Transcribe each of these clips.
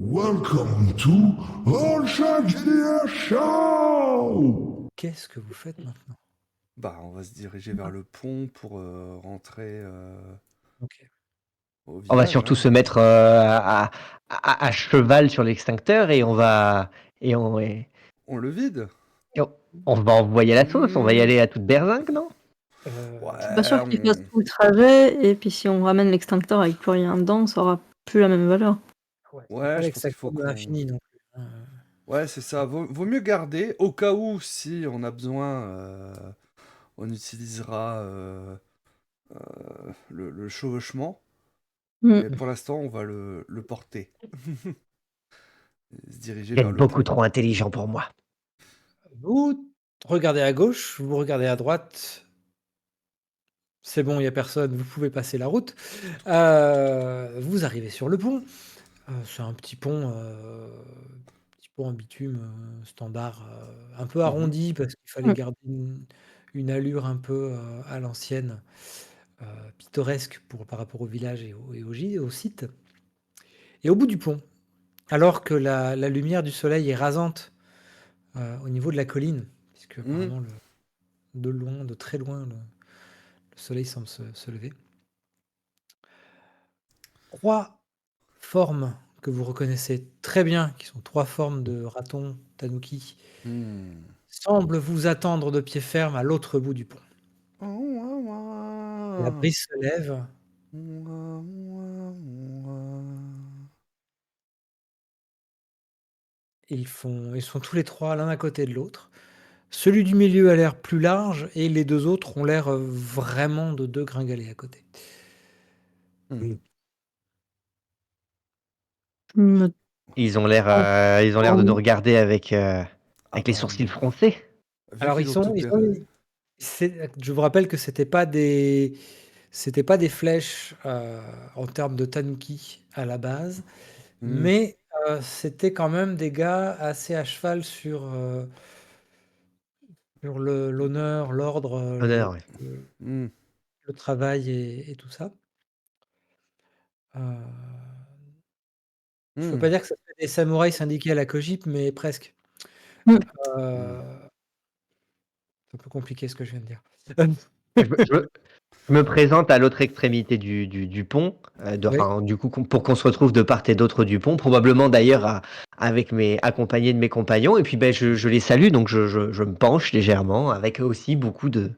Welcome to All Shark GDR Show! Qu'est-ce que vous faites maintenant? Bah, on va se diriger vers le pont pour rentrer Ok. au On va village. surtout hein. se mettre à cheval sur l'extincteur et on va et on, et On le vide? on va envoyer la sauce. On va y aller à toute berzingue, non? C'est pas sûr qu'il fasse on- tout le trajet, et puis si on ramène l'extincteur avec plus rien dedans, ça aura plus la même valeur. Ouais, Ouais, pas je pense qu'il faut l'extincteur de qu'on- l'infini non plus. Ouais, c'est ça. Vaut mieux garder au cas où, si on a besoin, on utilisera le chevauchement. Mm. Mais pour l'instant, on va le porter. Se diriger Il vers est le beaucoup pont. trop intelligent pour moi. Vous regardez à gauche, vous regardez à droite. C'est bon, il n'y a personne, vous pouvez passer la route. Vous arrivez sur le pont. C'est un petit pont en bitume standard, un peu arrondi parce qu'il fallait Mm. garder une allure un peu à l'ancienne, pittoresque par rapport au village et au site. Et au bout du pont, alors que la lumière du soleil est rasante au niveau de la colline, puisque apparemment de loin, de très loin, le soleil semble se lever. 3 formes que vous reconnaissez très bien, qui sont 3 formes de ratons tanuki, Hmm. semblent vous attendre de pied ferme à l'autre bout du pont. La brise se lève. Ils sont tous les 3 l'un à côté de l'autre. Celui du milieu a l'air plus large et les 2 autres ont l'air vraiment de 2 gringalets à côté. Hmm. Me- Ils ont l'air de nous regarder avec Ah les bah, sourcils froncés. vu Alors qu'ils ils ont sont tout ils perdu. sont je vous rappelle que c'était pas des flèches, en termes de tanuki à la base, Hmm. mais c'était quand même des gars assez à cheval sur l'honneur, l'ordre, Honneur, ouais. Hmm. le travail et tout ça. Heu, je veux Hmm. pas dire que ça fait des samouraïs syndiqués à la Kojip, mais presque. Mm. C'est un peu compliqué ce que je viens de dire. Je me présente à l'autre extrémité du pont, Oui. du coup, pour qu'on se retrouve de part et d'autre du pont, probablement d'ailleurs accompagné de mes compagnons. Et puis ben, je les salue, donc je me penche légèrement, avec aussi beaucoup de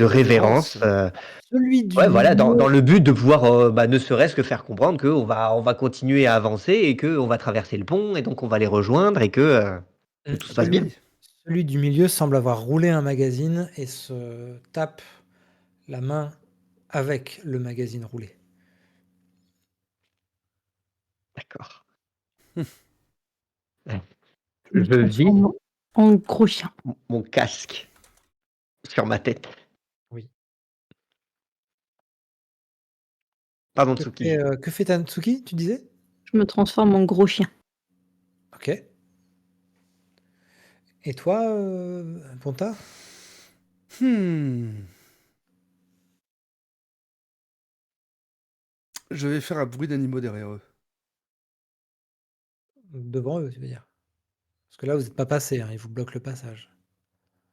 révérence. Celui du Ouais, voilà, milieu dans le but de pouvoir, ne serait-ce que faire comprendre on va continuer à avancer et qu'on va traverser le pont et donc on va les rejoindre et que tout se passe bien. Oui. celui du milieu semble avoir roulé un magazine et se tape la main avec le magazine roulé. D'accord. me Je vis transforme en gros chien. mon casque sur ma tête. Oui. Pardon, Que Tsuki. fait Tatsuki, tu disais? Je me transforme en gros chien. OK. Et toi, Ponta? Hmm. Je vais faire un bruit d'animaux derrière eux. Devant eux, tu veux dire? Parce que là, vous êtes pas passé, hein, ils vous bloquent le passage.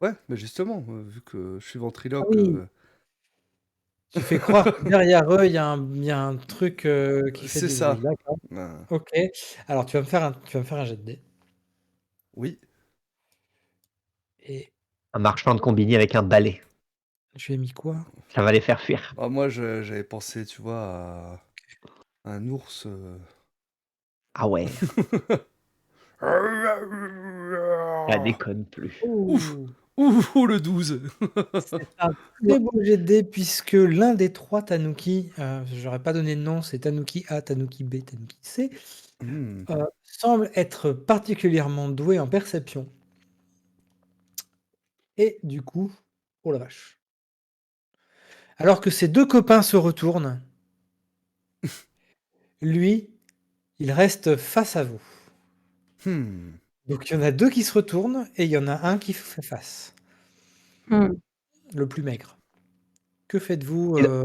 Ouais, mais justement, vu que je suis Ah ventriloque, oui, Tu fais croire que derrière eux, il y a un truc, qui fait c'est du bruit. ça. D'accord. Ben, OK. Alors tu vas me faire un jet de dés oui. et Un marchand de combini avec un balai. je lui ai mis quoi? Ça va les faire fuir. Ah, moi, j'avais pensé, tu vois, à un ours. Ah ouais, ça déconne plus. Ouf, Oh! ouf, le 12. C'est un très beau jet de dés puisque l'un des 3 Tanuki, j'aurais pas donné de nom, c'est Tanuki A, Tanuki B, Tanuki C, Hmm. semble être particulièrement doué en perception et du coup oh la vache. Alors que ses 2 copains se retournent, lui, il reste face à vous. Hmm. Donc il y en a 2 qui se retournent et il y en a un qui fait face, Mm. le plus maigre. Que faites-vous, Et là-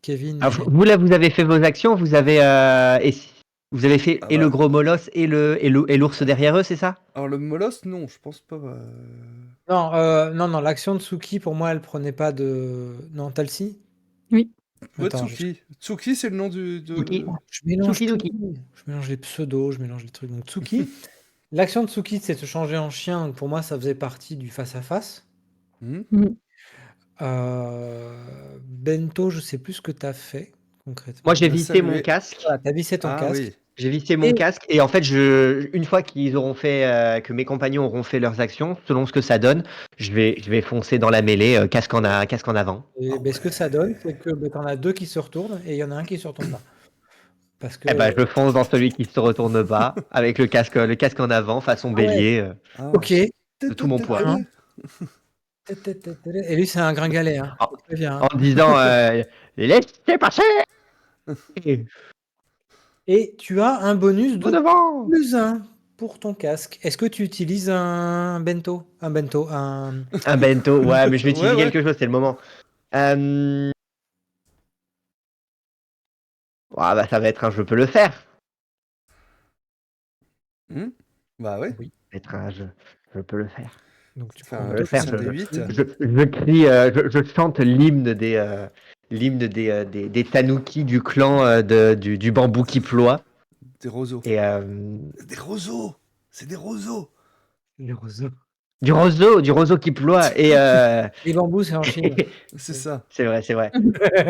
Kevin Alors, et vous là, vous avez fait vos actions, vous avez Vous avez fait Ah et le bah. gros molosse et l'ours derrière eux, c'est ça? Alors le molosse, non, je pense pas. Non, l'action de Tsuki, pour moi, elle prenait pas de. Non, Talsi? Oui. Ouais, Attends, Tsuki. Tsuki, c'est le nom Tsuki. je mélange tout. Tsuki. Je mélange les pseudos, je mélange les trucs. Donc, Tsuki, l'action de Tsuki, c'est de se changer en chien. Donc, pour moi, ça faisait partie du face-à-face. Hmm. Mm. Bento, je sais plus ce que tu as fait concrètement. Moi, j'ai On a vissé mon salué. casque. Voilà, tu as vissé ton Ah casque. oui. J'ai vissé mon Et casque et en fait, une fois qu'ils auront fait, que mes compagnons auront fait leurs actions, selon ce que ça donne, je vais foncer dans la mêlée, casque en avant. Et Ah ben, ce que ça ouais. donne, c'est que tu en as deux qui se retournent et il y en a un qui se retourne pas. Parce que. Eh ben, je fonce dans celui qui se retourne pas, avec le casque en avant, façon Ah ouais, bélier, Ah ok. ouais. de tout mon poids. Hein. Et lui, c'est un gringalet. Hein. En, Je te préviens, en hein. disant, laissez passer Et tu as un bonus tout de devant. +1 pour ton casque. Est-ce que tu utilises un bento? Un bento, un. Un bento, ouais, mais je vais Ouais, utiliser ouais. quelque chose, c'est le moment. Euh, bah, ça va être un je peux le faire. Hmm. Bah ouais. Oui. Être un je peux le faire. Donc tu Ça fait prends un Je peux le deux faire. plus un points de D8. Je crie, je chante l'hymne des Tanuki du clan du bambou qui ploie. Des roseaux. Et Des roseaux. C'est des roseaux. les roseaux. du roseau qui ploie. Les bambous, c'est en Chine. C'est ça. C'est vrai, c'est vrai.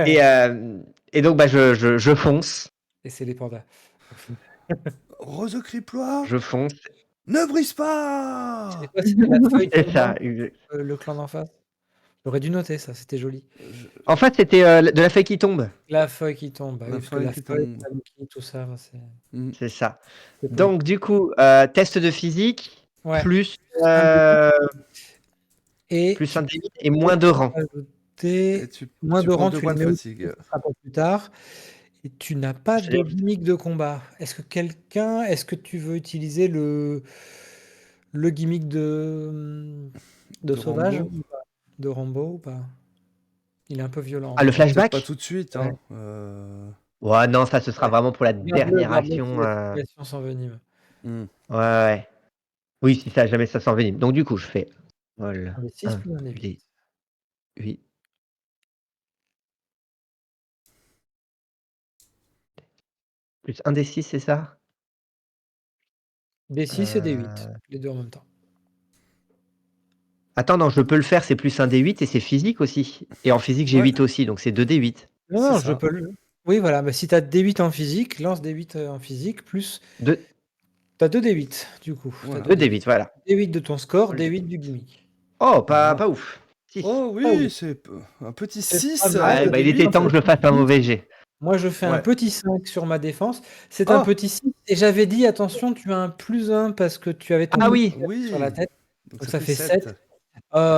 Et, et donc, bah, je fonce. Et c'est les pandas. Roseau criplois. Je fonce. Ne brise C'est pas. quoi? C'était la feuille C'est tombante, ça. le clan d'en face? J'aurais dû noter ça, c'était joli. En fait, c'était de la feuille qui tombe. La feuille qui tombe. Bah La oui, parce que feuille la qui feuille, tombe. tanuki, tout ça, bah, c'est. Hmm. C'est ça. c'est pas- Donc, du coup, test de physique, Ouais. plus, Un D8. Et plus tu un peux D8 et moins de rang. Et ajouter moins tu de prends rang, 2 tu points les de mets aussi, fatigue. ce sera pour plus tard. Et tu n'as pas de gimmick de combat. Est-ce que tu veux utiliser le gimmick de De sauvage Rambo. ou pas? De Rambo ou pas? Il est un peu violent en Ah, le vrai. Peut-être pas flashback? tout de suite. Ouais. Hein. Ouais, non, ça, ce sera Ouais. vraiment pour la Garde-le, dernière garde-le si action. la situation s'envenime. Hmm. Ouais, ouais. Oui, si ça, jamais ça s'envenime. Donc, du coup, je fais vol Un des 6 1, plus un des 8. 8. Plus un des 6, c'est ça? Des 6 et des 8. Les deux en même temps. Attends, non, je peux le faire, c'est plus un D8 et c'est physique aussi. Et en physique, j'ai Ouais, 8 aussi, donc c'est 2 D8. Non, c'est non, je ça. peux le. Oui, voilà. Bah, si tu as des 8 en physique, lance des 8 en physique, plus. 2, Tu as 2 des 8, du coup. Tu as Voilà. 2 2 des D8, 8. voilà. Des 8 de ton score, Cool. des 8 du gimmick. Oh, Voilà. pas ouf. 6. Oh Ah oui. oui, c'est un petit C'est 6 pas mal. Ouais, de bah, il D8. était temps que je fasse un mauvais jet. Moi, je fais un Ouais. petit 5 sur ma défense. C'est un Oh, petit 6. Et j'avais dit, attention, tu as un +1 parce que tu avais ton Ah coup oui, sur la oui. tête. Donc Donc ça ça fait fait 7. 7. ça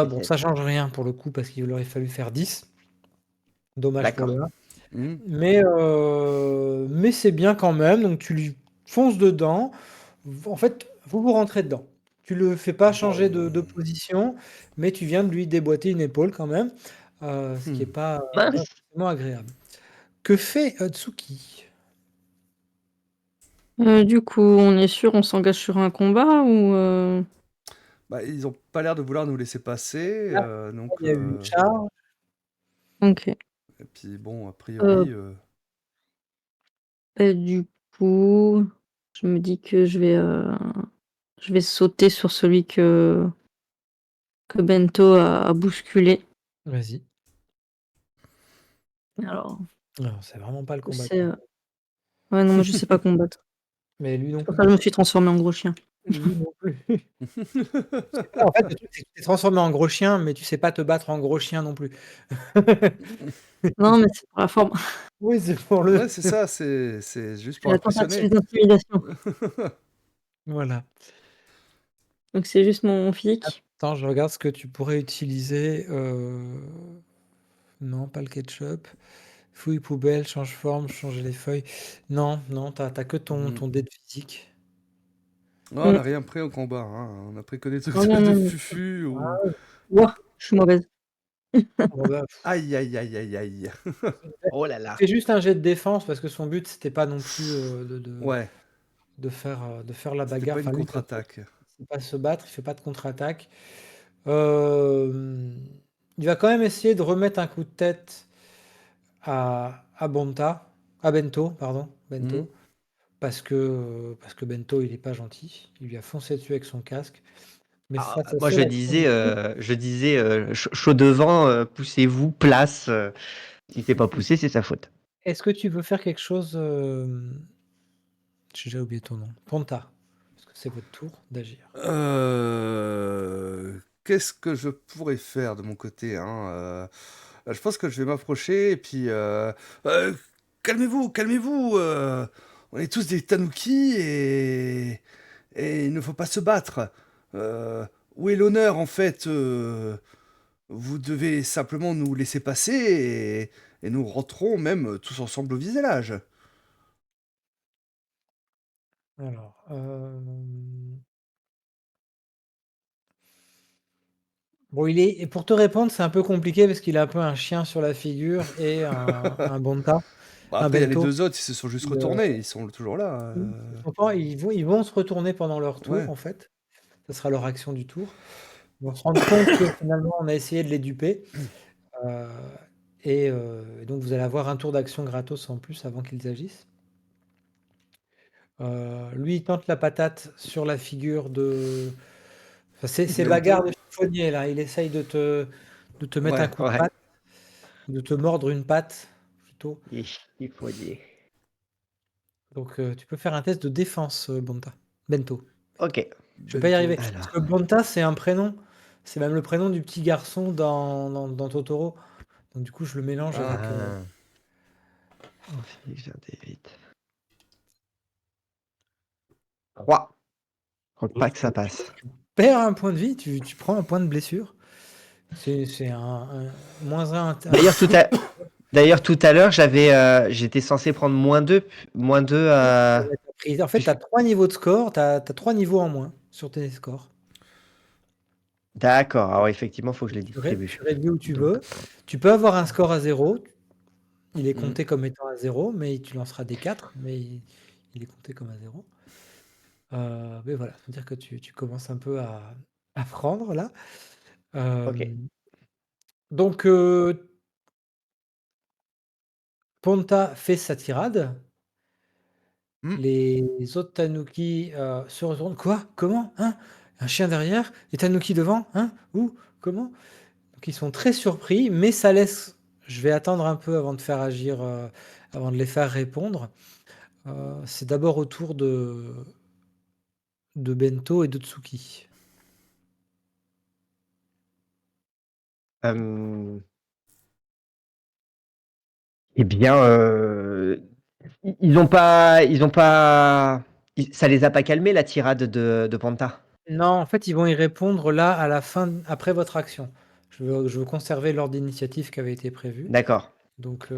fait Bon, 7. ça change rien pour le coup parce qu'il aurait fallu faire 10. Dommage pour D'accord. le 1. Hmm. Mais c'est bien quand même. Donc tu lui fonces dedans. En fait, vous rentrez dedans. Tu le fais pas changer de position, mais tu viens de lui déboîter une épaule quand même, ce qui n'est pas Mince. forcément agréable. Que fait Tsuki? Du coup, on est sûr, on s'engage sur un combat ou Bah, ils ont pas l'air de vouloir nous laisser passer. Là, Donc, il y a eu une charge. Ok. et puis bon, a priori, Du coup, je me dis que je vais sauter sur celui que Bento a bousculé. Vas-y. Alors, Non, c'est vraiment pas le je combat. sais, ouais, non, mais je sais pas combattre. Mais lui non C'est pour plus. ça que je me suis transformé en gros chien. Lui non plus. En fait, le truc, c'est que tu t'es transformé en gros chien, mais tu sais pas te battre en gros chien non plus. Non, mais c'est pour la forme. Oui, c'est pour le. ouais, c'est ça, c'est juste C'est pour la tentative impressionner. d'intimidation. Voilà. Donc c'est juste mon physique. Attends, je regarde ce que tu pourrais utiliser. Non, pas le ketchup. Fouille poubelle, change forme, changer les feuilles. Non, non, t'as que ton dé de physique. Non, on n'a rien pris au combat. Hein. On a pris que des trucs Non, non, de non. fufu ou. Ouah, je suis mauvaise. Bon, bah, Aïe, aïe, aïe, aïe, aïe. Oh là là. fais juste un jet de défense parce que son but, c'était pas non plus Ouais, de faire la c'était bagarre. pas une Enfin, lui, de toute façon, contre-attaque. il sait pas se battre, il fait pas de contre-attaque. Euh, il va quand même essayer de remettre un coup de tête à Bento, pardon, Hmm. Bento, parce que Bento, il est pas gentil. Il lui a foncé dessus avec son casque. Mais Ah, face à moi, ses actions, je disais chaud devant, poussez-vous, place. Si c'est pas poussé, c'est sa faute. est-ce que tu veux faire quelque chose j'ai déjà oublié ton nom. Ponta. Parce que c'est votre tour d'agir. Qu'est-ce que je pourrais faire de mon côté, hein je pense que je vais m'approcher et puis... euh, calmez-vous, calmez-vous on est tous des tanuki et il ne faut pas se battre. Euh, où est l'honneur, en fait vous devez simplement nous laisser passer et nous rentrons même tous ensemble au village. Alors, bon, et pour te répondre, c'est un peu compliqué parce qu'il a un peu un chien sur la figure et un Bonta, Bah, un après, il y a les Bento. deux autres, ils se sont juste Ils, retournés, ils sont toujours là. ils vont se retourner pendant leur tour, Ouais. en fait. Ce sera leur action du tour. Ils vont se rendre compte que finalement, on a essayé de les duper. Euh, et donc, vous allez avoir un tour d'action gratos en plus avant qu'ils agissent. Lui, il tente la patate sur la figure de. Enfin, c'est bagarre Bento. de chiffonnier, là. Il essaye de te mettre un Ouais. coup de Ouais. patte, de te mordre une patte, plutôt. Il faut dire. Donc, tu peux faire un test de défense, Bento. Ok. Je vais pas y Bento. arriver. Parce que Alors. Bonta, c'est un prénom. C'est même le prénom du petit garçon dans Totoro. Donc, du coup, je le mélange Ah. avec. Ah. Oh, j'ai un D8. 3. Je crois pas que ça passe. Perds un point de vie, tu prends un point de blessure. C'est moins un. D'ailleurs, tout à l'heure, j'étais censé prendre -2 à. En fait, tu as 3 niveaux de score. Tu as 3 niveaux en moins sur tes scores. D'accord. Alors, effectivement, il faut que je les Tu distribue. réduis où tu Donc, veux. Tu peux avoir un score à 0. Il est Hmm. compté comme étant à 0, mais tu lanceras des 4, mais il est compté comme à 0. Mais voilà, faut dire que tu commences un peu à prendre là. ok. Donc, Ponta fait sa tirade. Hmm. Les autres Tanuki se retournent. Quoi? Comment? Hein? Un chien derrière? Les Tanuki devant? Hein? Où? Comment? Donc ils sont très surpris, mais ça laisse. Je vais attendre un peu avant de faire agir, avant de les faire répondre. C'est d'abord au tour de Bento et de Tsuki. Euh, Eh bien, ils ont pas, ça les a pas calmés la tirade de Panta. Non, en fait, ils vont y répondre là à la fin, après votre action. Je veux conserver l'ordre d'initiative qui avait été prévu. D'accord. Donc, Tu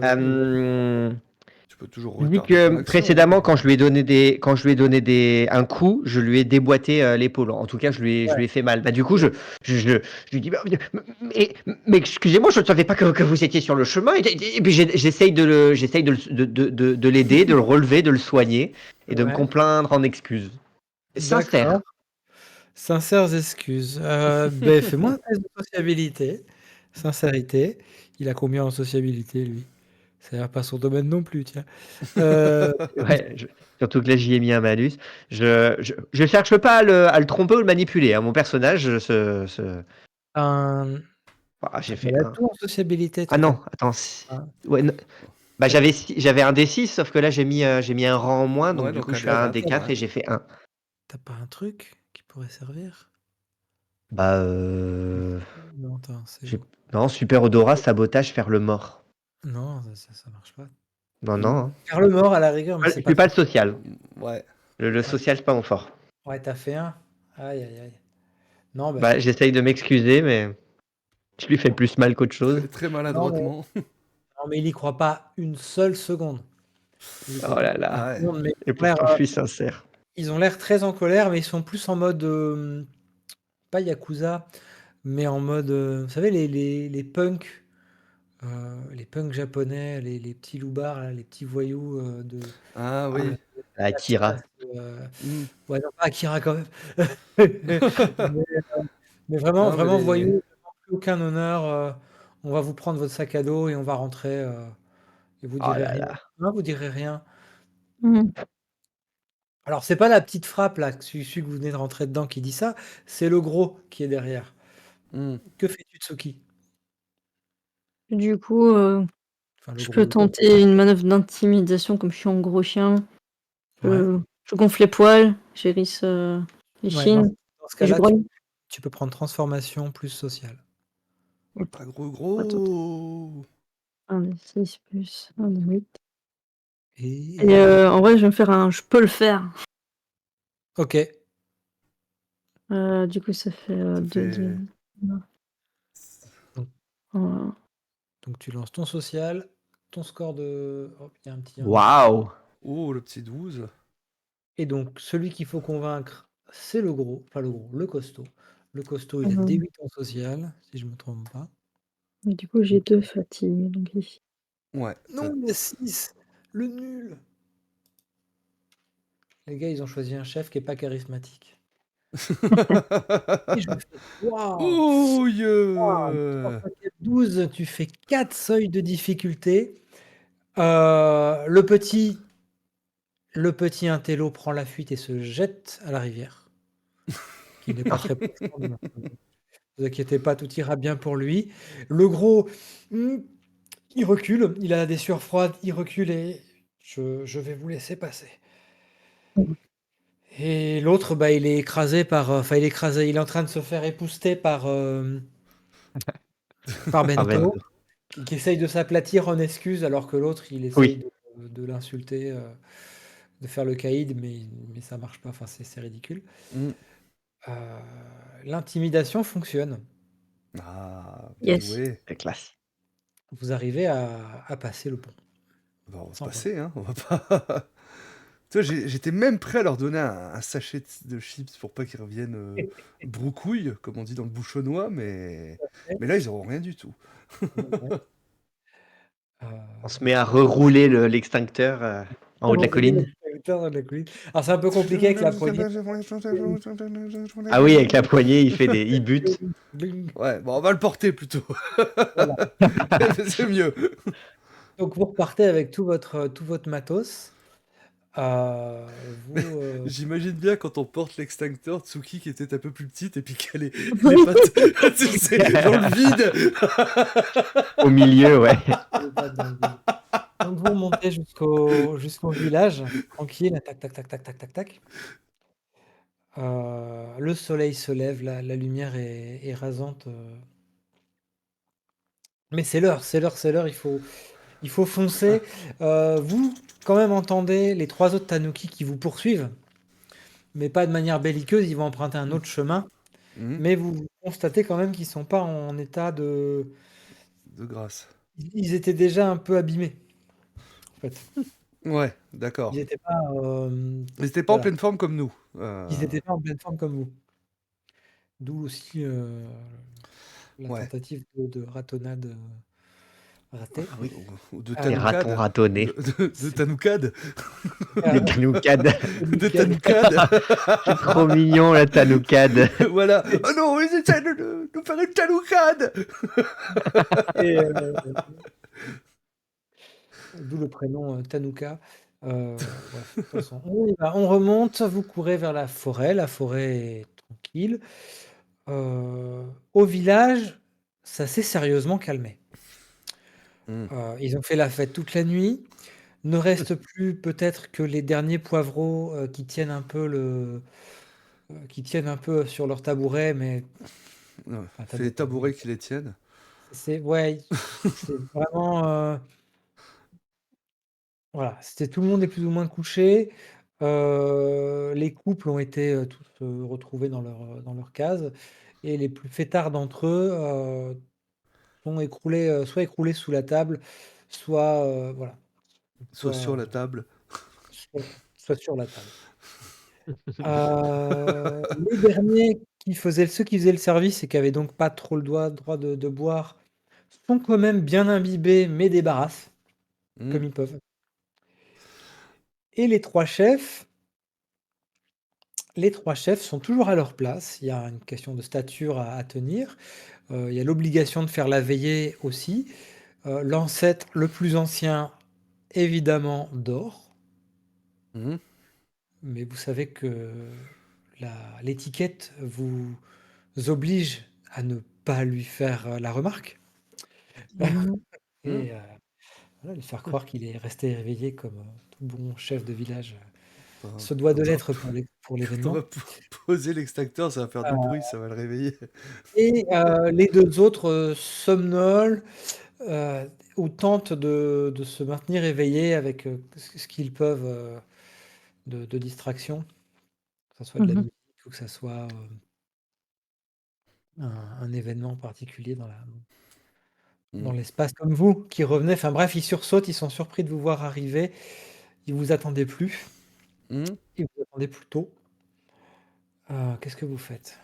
peux toujours Il dit retarder ton que action, précédemment, hein. quand je lui ai donné un coup, je lui ai déboîté l'épaule. En tout cas, je ouais. lui ai fait mal. Bah, du coup, je lui dis, mais excusez-moi, je ne savais pas que vous étiez sur le chemin. Et puis j'essaye de l'aider, de le relever, de le soigner et de me Ouais. complaindre en excuses. Sincère. D'accord. Sincères excuses. Ben, fais-moi un test de sociabilité. Sincérité. Il a combien en sociabilité, lui? Ça a l'air pas son domaine non plus, tiens. Euh, Ouais, surtout que là, j'y ai mis un malus. Je cherche pas à le tromper ou le manipuler, hein. Mon personnage, un... j'ai Il fait a un. tout en sociabilité, Ah toi. non, attends. Un. Ouais, bah, j'avais un D6, sauf que là, j'ai mis un rang en moins, donc Ouais, du donc coup, je un suis à un D4, D4 ouais. et j'ai fait 1. T'as pas un truc qui pourrait servir? Bah, Non, attends, c'est... j'ai- non, super odorat, sabotage, faire le mort. Non, ça marche pas. Non, non, hein. Faire le mort, à la rigueur, mais Je c'est pas suis pas le très... social. Ouais. Le Ouais, social, c'est pas mon fort. ouais, t'as fait un. Aïe, aïe, aïe. Non, bah... Bah, j'essaye de m'excuser, mais je lui fais plus mal qu'autre chose. Très, très Non, mais... maladroitement. non, mais il y croit pas une seule seconde. Il y Oh croit pas là une là. Ah ouais. seconde, mais Et pourtant, je suis sincère. ils ont l'air très en colère, mais ils sont plus en mode... pas Yakuza. mais en mode, vous savez, les punks japonais, les petits loupards, là, les petits voyous Ah de oui. la classe. Akira. Hmm. Ouais, non, pas Akira quand même. Mais, mais vraiment, Non, mais vraiment les. voyous, vraiment plus aucun honneur. On va vous prendre votre sac à dos et on va rentrer. Et vous Oh direz là rien. là. Non, vous direz rien. Mhm. Alors, c'est pas la petite frappe là, celui que vous venez de rentrer dedans qui dit ça, c'est le gros qui est derrière. Hmm. Que fais-tu, Tsuki? Du coup, Enfin, le je gros, peux le gros. tenter une manœuvre d'intimidation comme je suis en gros chien. Ouais. Je gonfle les poils, j'hérisse les Ouais, dans, chines dans ce et je cas-là, grogne. tu peux prendre transformation plus sociale. Pas gros Attends, gros. 1 des 6 plus 1 des 8. Et Et en vrai, je vais me faire un je peux le faire. ok. Du coup, ça fait Ça 2 fait. de... Donc, Voilà. donc tu lances ton social, ton score de. Hop, il y a un petit 1 ici. Waouh. Oh, le petit 12. Et donc, celui qu'il faut convaincre, c'est le gros, pas le gros, le costaud. Le costaud, il a Mhm. D8 en social, si je me trompe pas. Et du coup, j'ai 2 fatigues. Donc ici. Ouais. Non, il y a 6, le nul. Les gars, ils ont choisi un chef qui est pas charismatique. Et je fais waouh! Oh, Waouh! yeah. 12, tu fais 4 seuils de difficulté. Le petit intello prend la fuite et se jette à la rivière, qui n'est pas très profonde. Ne vous inquiétez pas, tout ira bien pour lui. Le gros, il recule, il a des sueurs froides, il recule et je vais vous laisser passer. Et l'autre, bah, il est écrasé par, enfin, il est écrasé, il est en train de se faire épousseter par Ah ben, Bento, qui essaye de s'aplatir en excuse, alors que l'autre, il essaye oui, de l'insulter, de faire le caïd, mais ça marche pas, enfin, c'est ridicule. Hmm. Euh, L'intimidation fonctionne. Ah, bien Yes. joué. c'est classe. Vous arrivez à passer le pont, Bah, on va sans problème. passer, hein. On va pas. Tu vois, j'étais même prêt à leur donner un sachet de chips pour pas qu'ils reviennent broucouille, comme on dit dans le bouchonnois, mais là, ils auront rien du tout. Euh, On se met à rerouler l'extincteur en haut de la colline. Alors c'est un peu compliqué avec la poignée. Ah oui, avec la poignée, il bute. Ouais, bon, on va le porter plutôt. Voilà. C'est mieux. Donc vous repartez avec tout votre matos. Mais Vous, j'imagine bien quand on porte l'extincteur, Tsuki qui était un peu plus petite et puis qu'elle les Oui. pattes tu sais, dans le vide. Au milieu, ouais. Donc vous remontez jusqu'au village, tranquille, tac, tac, tac, tac, tac, tac, tac. Le soleil se lève, la lumière est rasante. Mais c'est l'heure, c'est l'heure, c'est l'heure, il faut foncer. Vous, quand même, entendez les 3 autres Tanuki qui vous poursuivent, mais pas de manière belliqueuse, ils vont emprunter un autre chemin. Mhm, Mais vous constatez quand même qu'ils sont pas en état de... de grâce. Ils étaient déjà un peu abîmés, en fait. Ouais, Ils d'accord. n'étaient pas, Ils étaient pas en voilà, pleine forme comme nous. ils étaient pas en pleine forme comme vous. D'où aussi la Ouais. tentative de ratonnade ratée. Ah oui. Ou de Les ratons Tanoukad. ratonnés. De Tanoukad. Les tanoukades. De Tanoukad. C'est trop mignon, la tanoukade. Voilà. Oh non, ils essaient de nous faire une Tanoukad. Et, d'où le prénom Tanuka. Bref, de toute façon, on y va, on remonte, vous courez vers la forêt est tranquille. Au village, ça s'est sérieusement calmé. Hmm. Ils ont fait la fête toute la nuit. Ne reste plus peut-être que les derniers poivreaux qui tiennent un peu sur leur tabouret, mais Ouais, enfin, c'est les tabouret. tabourets qui les tiennent. C'est ouais, c'est vraiment voilà, c'était tout le monde est plus ou moins couché. Les couples ont été tous retrouvés dans leur case, et les plus fêtards d'entre eux sont écroulés, soit écroulés sous la table, soit voilà, Soit sur soit, la table. soit, soit sur la table. Les derniers ceux qui faisaient le service et qui avaient donc pas trop le droit de boire sont quand même bien imbibés, mais débarrassent Hmm. comme ils peuvent. Et les trois chefs sont toujours à leur place. Il y a une question de stature à tenir. Il y a l'obligation de faire la veillée aussi. L'ancêtre le plus ancien, évidemment, dort. Hmm. Mais vous savez que l'étiquette vous oblige à ne pas lui faire la remarque Évidemment. Hmm. et voilà, lui faire croire qu'il est resté réveillé comme tout bon chef de village Bah, se doit de quand on va l'être pour quand on va l'événement. poser l'extracteur, ça va faire Euh, du bruit, ça va le réveiller. et les deux autres somnolent euh, ou tentent de se maintenir éveillés avec ce qu'ils peuvent de distraction, que ce soit de la Mhm. musique ou que ce soit un événement particulier dans Hmm. l'espace comme vous qui revenez. Enfin bref, ils sursautent, ils sont surpris de vous voir arriver. Ils vous attendaient plus. Hmm. Ils vous attendaient plus tôt. Qu'est-ce que vous faites?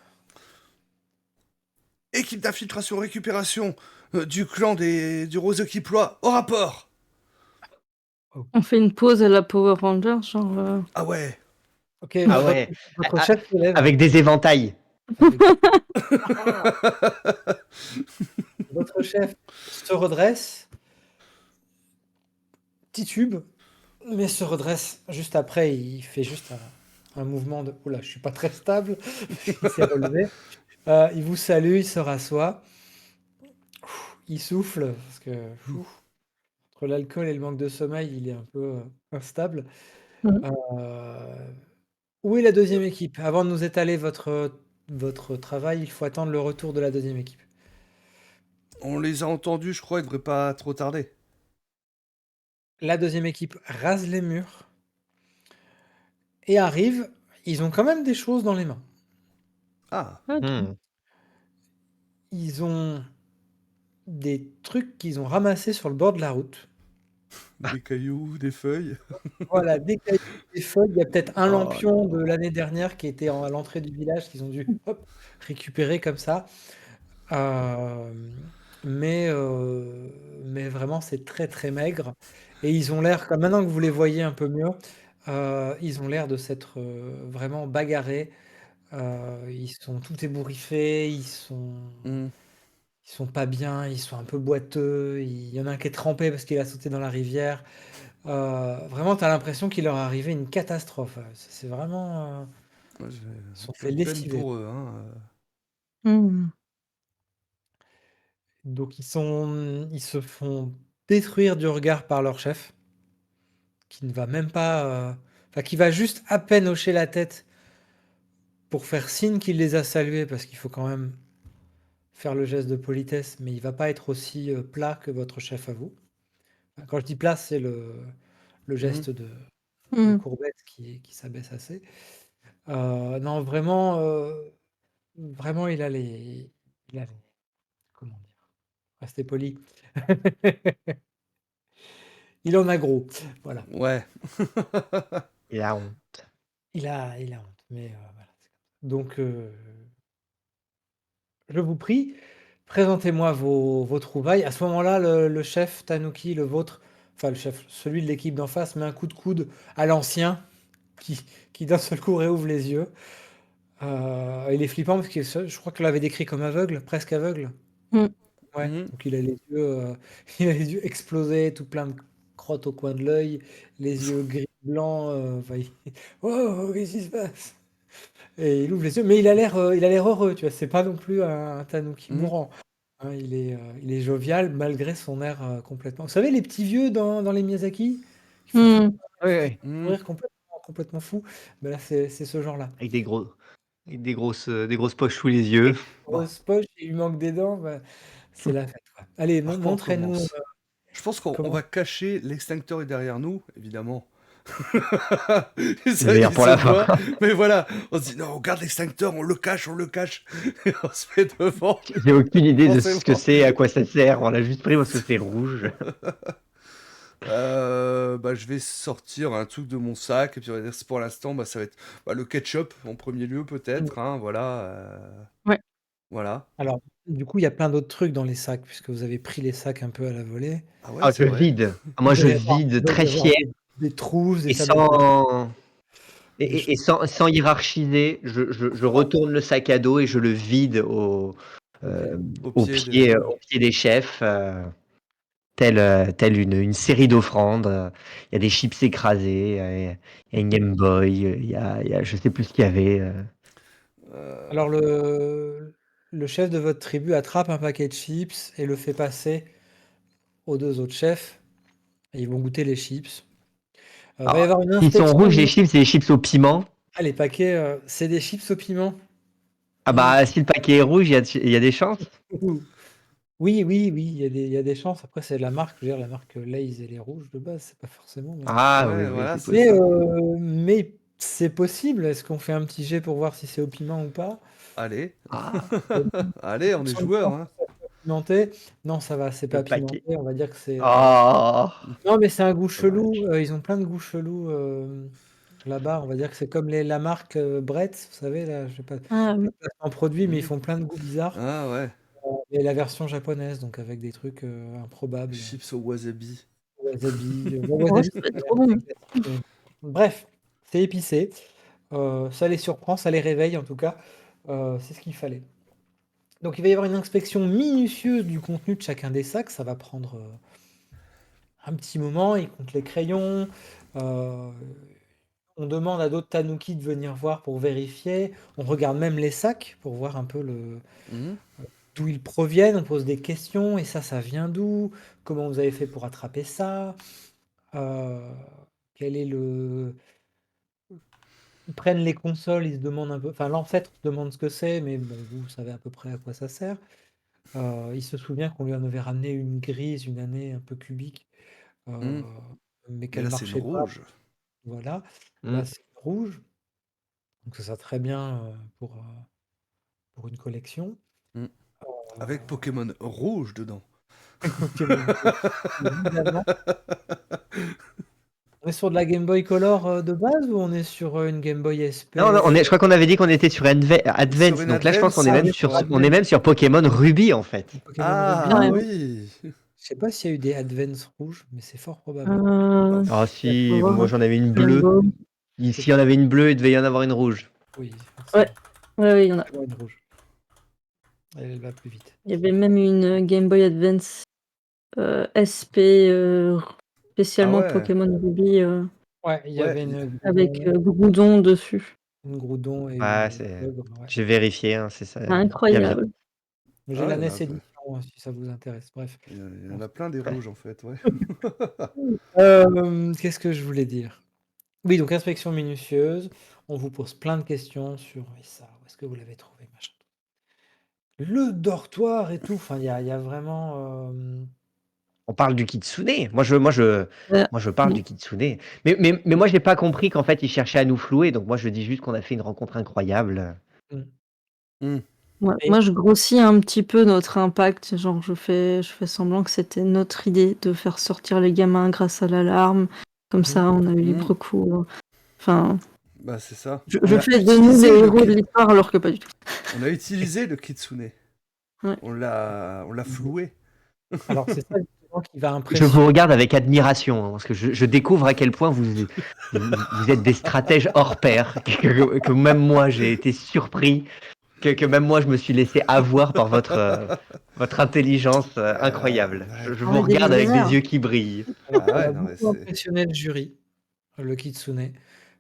Équipe d'infiltration récupération du clan du Roseux qui ploie, au rapport. On fait une pause à la Power Ranger, genre. Ah ouais. Ok, Ah votre, ouais, votre a- chef se lève. avec des éventails. Avec- Votre chef se redresse, titube, mais se redresse juste après. Il fait juste un mouvement de. Oula, je suis pas très stable. Il s'est relevé. Il vous salue, il se rassoit. Il souffle parce que entre l'alcool et le manque de sommeil, il est un peu instable. Mhm. Euh, Où est la deuxième équipe? Avant de nous étaler votre travail, il faut attendre le retour de la deuxième équipe. On les a entendus, je crois, il devrait pas trop tarder. La deuxième équipe rase les murs et arrive. Ils ont quand même des choses dans les mains. Ah, Ok. Hmm. Ils ont des trucs qu'ils ont ramassés sur le bord de la route. des cailloux, des feuilles. Voilà, des cailloux, des feuilles. Il y a peut-être un Oh lampion de l'année dernière qui était à l'entrée du village qu'ils ont dû hop, récupérer comme ça. Euh, mais vraiment, c'est très très maigre. Et ils ont l'air, comme maintenant que vous les voyez un peu mieux, ils ont l'air de s'être vraiment bagarrés. Ils sont tout ébouriffés, Hmm. ils sont pas bien, ils sont un peu boiteux. Il y en a un qui est trempé parce qu'il a sauté dans la rivière. Vraiment, tu as l'impression qu'il leur est arrivé une catastrophe. C'est vraiment. Ouais, j'ai Ils un sont peu fait de peine lessiver. pour eux. Hein. Mhm. Donc, ils se font détruire du regard par leur chef, qui ne va même pas. Enfin, qui va juste à peine hocher la tête pour faire signe qu'il les a salués, parce qu'il faut quand même faire le geste de politesse, mais il va pas être aussi plat que votre chef à vous. Enfin, quand je dis plat, c'est le Hmm. geste de Mhm. courbette qui s'abaisse assez. Non, vraiment, vraiment, il a les, comment dire, restez poli. Il en a gros, voilà. Ouais. Et la honte. Il a honte, mais voilà. Donc, je vous prie, présentez-moi vos trouvailles. À ce moment-là, le chef Tanuki, le vôtre, enfin le chef, celui de l'équipe d'en face, met un coup de coude à l'ancien qui, qui d'un seul coup réouvre les yeux. Il est flippant parce que je crois que l'avait décrit comme aveugle, presque aveugle. Mhm. Ouais, Hmm. donc il a les yeux, il a les yeux explosés, tout plein de crottes au coin de l'œil, les yeux gris blancs. Enfin, oh, qu'est-ce qui se passe? Et il ouvre les yeux, mais il a l'air heureux, tu vois. C'est pas non plus un tanuki Hmm. mourant. Hein, il est jovial malgré son air complètement. Vous savez, les petits vieux dans les Miyazaki, qui font toujours Mhm. Oui, oui. un Hmm. sourire complètement fou. Ben là, c'est ce genre-là. Avec des grosses poches sous les yeux. Bon, Grosse poche, il lui manque des dents. Ben, c'est la fête, quoi. Allez, par quoi on montrez-nous commence? Je pense qu'on comment. va cacher l'extincteur est derrière nous, évidemment. C'est le meilleur Il pour se la fin. voit, mais voilà, on se dit non, on garde l'extincteur, on le cache, et on se met devant, J'ai aucune idée de ce que forcément. c'est, à quoi ça sert. On l'a juste pris parce que c'est rouge. Bah, je vais sortir un truc de mon sac et puis on va dire pour l'instant, bah, ça va être, bah, le ketchup en premier lieu Mmh. peut-être, hein, voilà, Ouais. voilà. Alors, du coup, il y a plein d'autres trucs dans les sacs, puisque vous avez pris les sacs un peu à la volée. Ah ouais, Ah, c'est je vrai. vide. Ah, moi, Il je doit y avoir vide il doit très y avoir fier des trousses, des et sables à plastique, sans des et choses. sans hiérarchiser. Je retourne le sac à dos et je le vide OK. Au pied au pied des chefs, telle une série d'offrandes. Il y a des chips écrasés, il y a une Game Boy, il y a je sais plus ce qu'il y avait. Alors le chef de votre tribu attrape un paquet de chips et le fait passer aux 2 autres chefs et ils vont goûter les chips. Va y Alors, avoir une s'ils sont inspection rouges, les mi chips, c'est des chips au piment. les paquets, c'est des chips au piment? Ah bah, si le paquet est rouge, il y a des chances. Ouh. Oui, oui, oui, il y a des chances. Après, c'est la marque, je veux dire, la marque Lay's, elle est rouge de base, c'est pas forcément, mais Ah oui, Ouais, oui, voilà, c'est c'est mais ça. possible. mais c'est possible. Est-ce qu'on fait un petit jet pour voir si c'est au piment ou pas? Allez, Ah, allez, on est joueurs, hein. Pimenté? Non, ça va, c'est le pas paquet. pimenté, on va dire que c'est, Oh, non, mais c'est un goût chelou, dommage. ils ont plein de goûts chelous, là-bas. On va dire que c'est comme la marque, Bretz, vous savez, là, je sais pas Ah oui. en produit, mais ils Mmh. font plein de goûts bizarres, Ah ouais, et la version japonaise, donc avec des trucs, improbables, chips au wasabi. wasabi, bon, En vrai, wasabi, ça c'est peut pas être la trop bon. classique, mais bref, c'est épicé, ça les surprend, ça les réveille en tout cas, c'est ce qu'il fallait. Donc il va y avoir une inspection minutieuse du contenu de chacun des sacs, ça va prendre, un petit moment, ils comptent les crayons, heu, on demande à d'autres tanouki de venir voir pour vérifier, on regarde même les sacs pour voir un peu Mmh. d'où ils proviennent, on pose des questions: «Et ça vient d'où? Comment vous avez fait pour attraper ça?» heu, quel est le Ils prennent les consoles, ils se demandent un peu, enfin l'ancêtre se demande ce que c'est, mais bon, vous savez à peu près à quoi ça sert. Il se souvient qu'on lui en avait ramené une grise une année un peu cubique, heu, Mmh. mais Mais qu'elle là, c'est une marchait pas, rouge. voilà. Mm. Là, c'est rouge, donc ça sera très bien, pour une collection. Mmh. Heu, Avec Pokémon rouge dedans. Pokémon Go, évidemment. On est sur de la Game Boy Color, de base ou on est sur, une Game Boy Non, non, SP? je crois qu'on avait dit qu'on était sur Sur Advance, une donc là je pense qu'on est Advance, Ah, même on est sur, sur ouais. on est Advance. même sur Pokémon Ruby en fait. Pokémon Ruby. Ah Carrément. oui! Je sais pas s'il y a eu des Advance rouges, mais c'est fort probable. Oh, Euh, Ah Il y a on va si, voir, moi hein. j'en avais une Game bleue. Boy. S'il y en avait une bleue, il devait y en avoir une rouge. Oui, Ouais, forcément. ouais, il y en a. Avoir une rouge. Elle va plus vite. Il y avait même une Game Boy Advance SP Ah spécialement ouais, Pokémon Ruby Ouais, il y ouais. avait une avec Groudon Groudon dessus. une Groudon et Ah, une c'est. Ogre, ouais. J'ai vérifié, hein, c'est ça. Bien, bien. Incroyable. J'ai Ah, la il y en NES a, ouais. édition, si ça vous intéresse. Bref. Il y en On a s plein des Ouais. rouges en fait, ouais. Qu'est-ce que je voulais dire? Oui, donc inspection minutieuse, on vous pose plein de questions sur: «Et ça, où est-ce que vous l'avez trouvé?» machin. Le dortoir et tout, enfin il y a vraiment, On parle du kitsune. Moi je parle Mm. du kitsune. Mais moi j'ai pas compris qu'en fait il cherchait à nous flouer. Donc moi je dis juste qu'on a fait une rencontre incroyable. mmh, Mmh. Ouais, et moi, je grossis un petit peu notre impact. Genre, je fais semblant que c'était notre idée de faire sortir les gamins grâce à l'alarme. Comme mmh, ça, on a eu Mmh. libre cours. Enfin, Bah c'est ça. je, On je a fais de nous utilisé les le héros de l'histoire alors que pas du tout. on a utilisé le kitsune. Ouais. On l'a floué. alors c'est ça justement qui va Je vous impressionner. regarde avec admiration, hein, parce que je découvre à quel point vous êtes des stratèges hors pair, que même moi j'ai été surpris, que même moi je me suis laissé avoir par votre intelligence incroyable. Ouais. Je On vous est des regarde avec des visionnaires. yeux qui brillent. Alors Ah ça ouais, va non mais beaucoup c'est... impressionner le jury, le kitsune,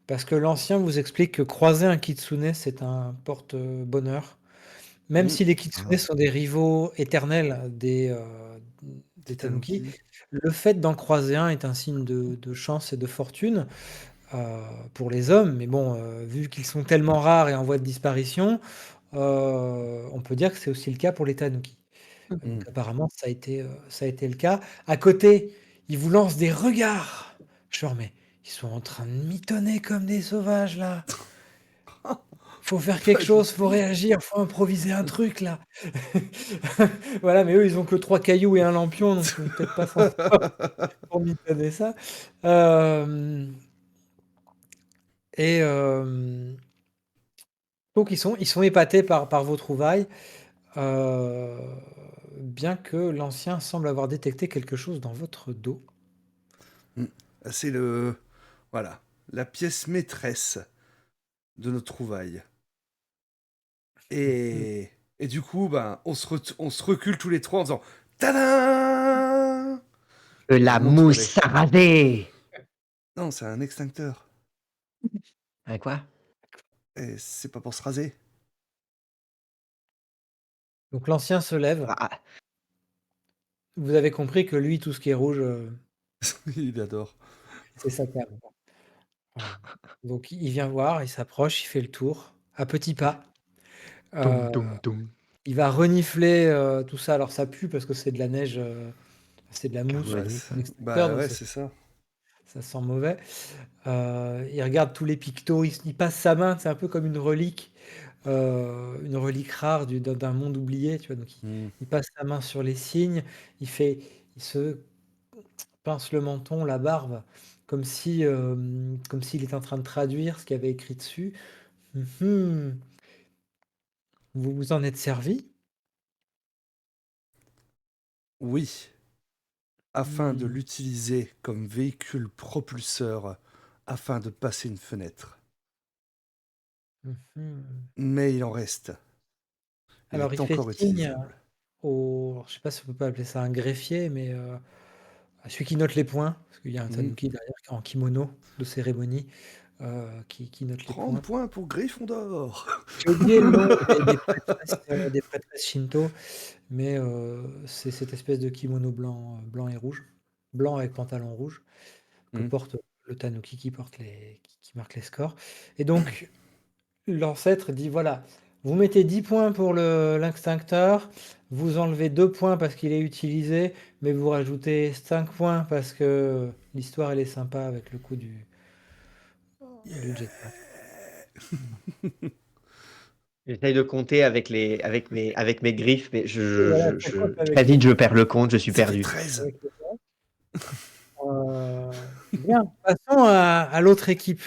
parce que l'ancien vous explique que croiser un kitsune, c'est un porte, bonheur. Même Mmh. si les kitsune sont des rivaux éternels des tanuki, Tanuki. le fait d'en croiser un est un signe de chance et de fortune, heu, pour les hommes. Mais bon, vu qu'ils sont tellement rares et en voie de disparition, on peut dire que c'est aussi le cas pour les tanuki. Mmh. Donc apparemment ça a été le cas. À côté, ils vous lancent des regards. Je leur: «Mais ils sont en train de mitonner comme des sauvages là». faut faire quelque chose, faut réagir, faut improviser un truc là. Voilà, mais eux, ils ont que 3 cailloux et un lampion, donc ils vont peut-être pas s'en sortir pour mitonner ça. Euh, et donc ils sont épatés par vos trouvailles, euh, bien que l'ancien semble avoir détecté quelque chose dans votre dos. Mm. C'est voilà, la pièce maîtresse de nos trouvailles. Mhm. Et du coup, ben, on se recule tous les trois en disant Tadam! De Et on la montre mousse à raser. Non, c'est un extincteur. Hein, quoi? Et c'est pas pour se raser. Donc l'ancien se lève. Ah, Vous avez compris que lui, tout ce qui est rouge, Il adore. c'est sa cam. Donc il vient voir, il s'approche, il fait le tour, à petits pas. toum, Euh, toum, toum. il va renifler tout ça. Alors ça pue parce que c'est de la neige, c'est de la mousse, Ouais, Carbonisé. un extincteur, bah donc ouais, c'est ça. ça sent mauvais. Il regarde tous les pictos, il passe sa main, c'est un peu comme une relique rare d'un monde oublié, tu vois. Donc Mm. il passe sa main sur les signes, il se pince le menton, la barbe, comme s'il était en train de traduire ce qu'il y avait écrit dessus. Mhm. Vous vous en êtes servi? Oui, afin de Hmm. l'utiliser comme véhicule propulseur afin de passer une fenêtre. Mhm. Mais il en reste. Il Alors est il fait encore signe utilisable. je sais pas si on peut pas appeler ça un greffier, mais à celui qui note les points, parce qu'il y a un Mm. tanuki derrière en kimono de cérémonie qui note les 30 points. points pour Gryffondor. J'ai oublié le nom des prêtresses Shinto, mais c'est cette espèce de kimono blanc, blanc et rouge, blanc avec pantalon rouge, que Mm. porte le tanuki qui marque les scores. Et donc, l'ancêtre dit, voilà, vous mettez 10 points pour l'extincteur, vous enlevez 2 points parce qu'il est utilisé, mais vous rajoutez 5 points parce que l'histoire, elle est sympa avec le coup du jetpack. J'essaye de compter avec mes griffes, mais Voilà, ça compte très avec les vite, je perds le compte, je suis Ça fait perdu. 13. avec les bien, passons à l'autre équipe.